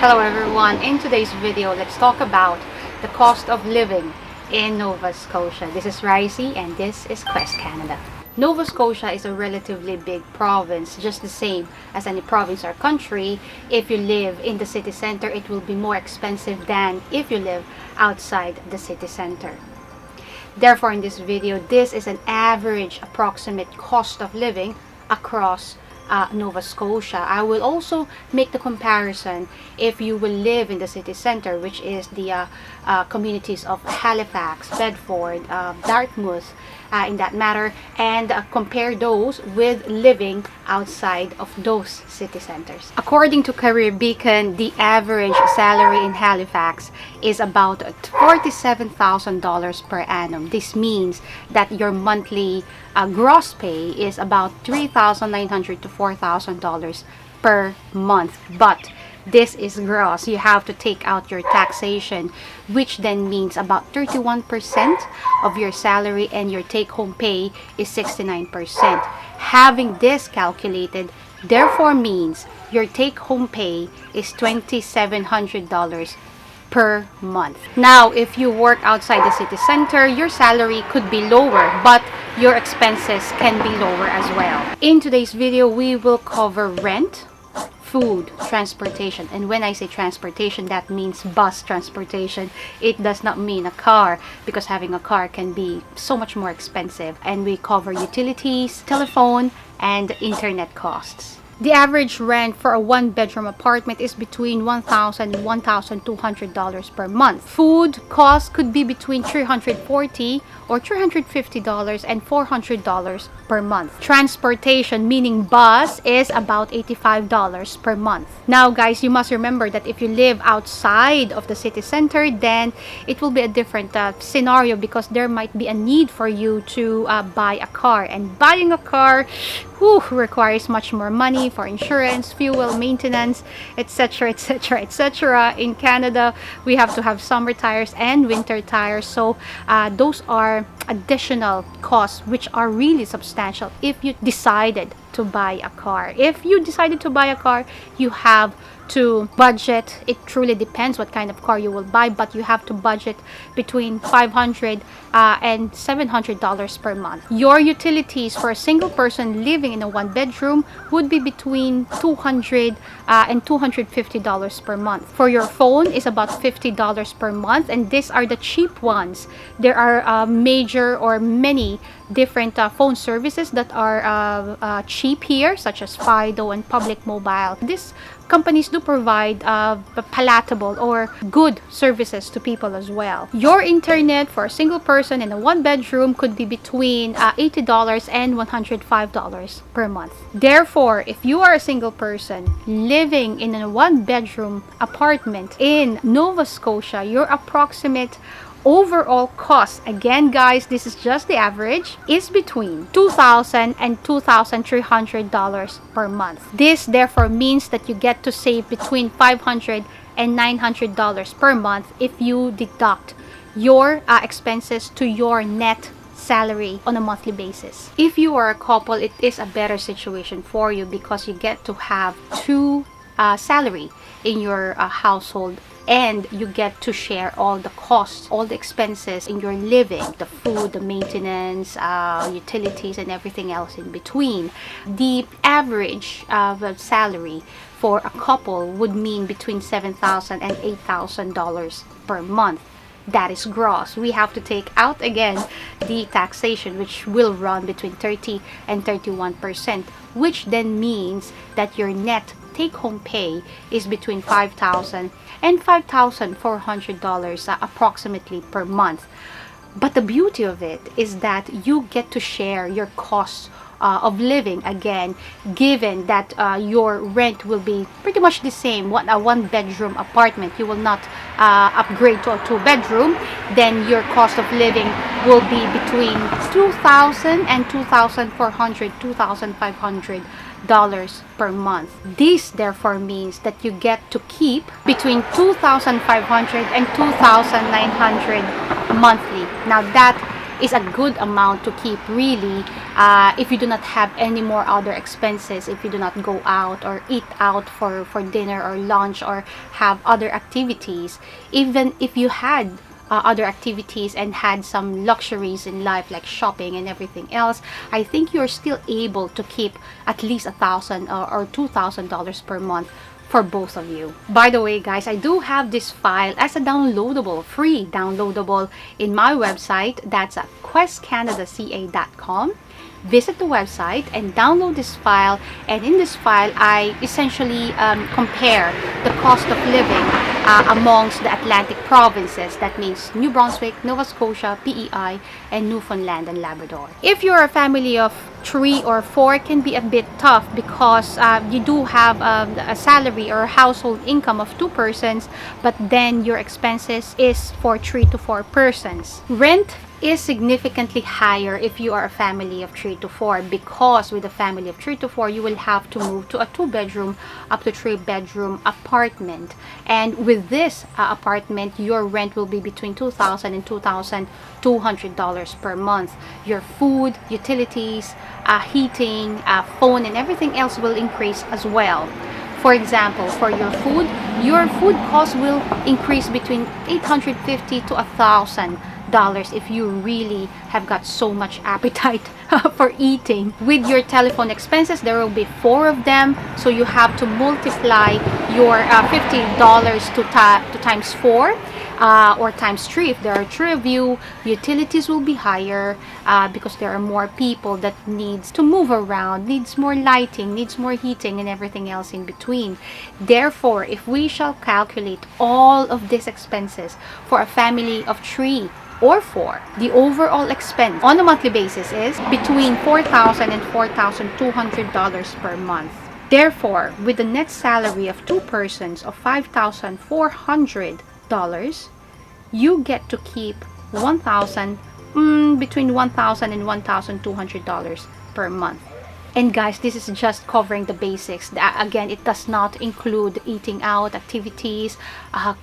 Hello everyone, in today's video let's talk about the cost of living in Nova Scotia. This is Ricey and this is Quest Canada. Nova Scotia is a relatively big province, just the same as any province or country. If you live in the city center, it will be more expensive than if you live outside the city center. Therefore, in this video, this is an average approximate cost of living across Nova Scotia. I will also make the comparison if you will live in the city center, which is the communities of Halifax, Bedford, Dartmouth, in that matter, and compare those with living outside of those city centers. According to Career Beacon, the average salary in Halifax is about $47,000 per annum. This means that your monthly gross pay is about $3,900 to $4,000 per month. But this is gross. You have to take out your taxation, which then means about 31% of your salary, and your take-home pay is 69%. Having this calculated therefore means your take-home pay is $2,700 per month. Now, if you work outside the city center, your salary could be lower, but your expenses can be lower as well. In today's video, we will cover rent, food, transportation. And when I say transportation, that means bus transportation. It does not mean a car, because having a car can be so much more expensive. And we cover utilities, telephone, and internet costs. The average rent for a one-bedroom apartment is between $1,000 and $1,200 per month. Food costs could be between $340 or $350 and $400 per month. Transportation, meaning bus, is about $85 per month. Now guys, you must remember that if you live outside of the city center, then it will be a different scenario, because there might be a need for you to buy a car, and buying a car requires much more money for insurance, fuel, maintenance, etc, etc, etc. In Canada, we have to have summer tires and winter tires, so those are additional costs which are really substantial if you decided to buy a car. If you decided to buy a car, you have to budget. It truly depends what kind of car you will buy, but you have to budget between $500 and $700 per month. Your utilities for a single person living in a one-bedroom would be between $200 and $250 per month. For your phone is about $50 per month, and these are the cheap ones. There are major or many different phone services that are cheap here, such as Fido and Public Mobile. These companies do provide palatable or good services to people as well. Your internet for a single person in a one-bedroom could be between $80 and $105 per month. Therefore, if you are a single person living in a one-bedroom apartment in Nova Scotia, your approximate overall cost, again guys, this is just the average, is between $2,000 and $2,300 per month. This therefore means that you get to save between $500 and $900 per month if you deduct your expenses to your net salary on a monthly basis. If you are a couple, it is a better situation for you, because you get to have two salary in your household, and you get to share all the costs, all the expenses in your living, the food, the maintenance, utilities, and everything else in between. The average salary for a couple would mean between $7,000 and $8,000 per month. That is gross. We have to take out again the taxation, which will run between 30 and 31%, which then means that your net take-home pay is between $5,000 and $5,400 approximately per month. But the beauty of it is that you get to share your costs of living again, given that your rent will be pretty much the same. A one-bedroom apartment, you will not upgrade to a two-bedroom, then your cost of living will be between $2,000 and $2,400, $2,500 per month. This therefore means that you get to keep between $2,500 and $2,900 monthly. Now that is a good amount to keep, really, if you do not have any more other expenses, if you do not go out or eat out for dinner or lunch or have other activities, even if you had other activities and had some luxuries in life like shopping and everything else, I think you're still able to keep at least $1,000 or $2,000 per month for both of you. By the way, guys, I do have this file as a downloadable, free downloadable in my website. That's at questcanadaca.com. Visit the website and download this file, and in this file I essentially compare the cost of living amongst the Atlantic provinces. That means New Brunswick, Nova Scotia, PEI, and Newfoundland and Labrador. If you're a family of 3 or 4, it can be a bit tough because you do have a salary or household income of 2 persons, but then your expenses is for 3 to 4 persons. Rent is significantly higher if you are a family of 3 to 4, because with a family of 3 to 4 you will have to move to a 2-bedroom up to 3-bedroom apartment, and with this apartment your rent will be between $2,000 and $2,200 per month. Your food, utilities, heating, phone, and everything else will increase as well. For example, for your food cost will increase between $850 to $1,000 if you really have got so much appetite for eating. With your telephone expenses, there will be 4 of them, so you have to multiply your $50 to times 4 or times 3 if there are 3 of you. Utilities will be higher because there are more people that needs to move around, needs more lighting, needs more heating, and everything else in between. Therefore, if we shall calculate all of these expenses for a family of 3 or 4, the overall expense on a monthly basis is between $4,000 and $4,200 per month. Therefore, with the net salary of 2 persons of $5,400, you get to keep between $1,000 and $1,200 per month. And guys, this is just covering the basics. Again, it does not include eating out, activities,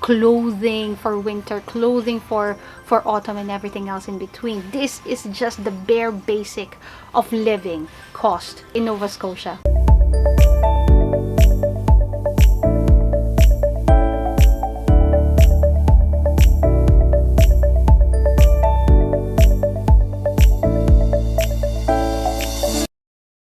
clothing for winter, clothing for autumn, and everything else in between. This is just the bare basic of living cost in Nova Scotia.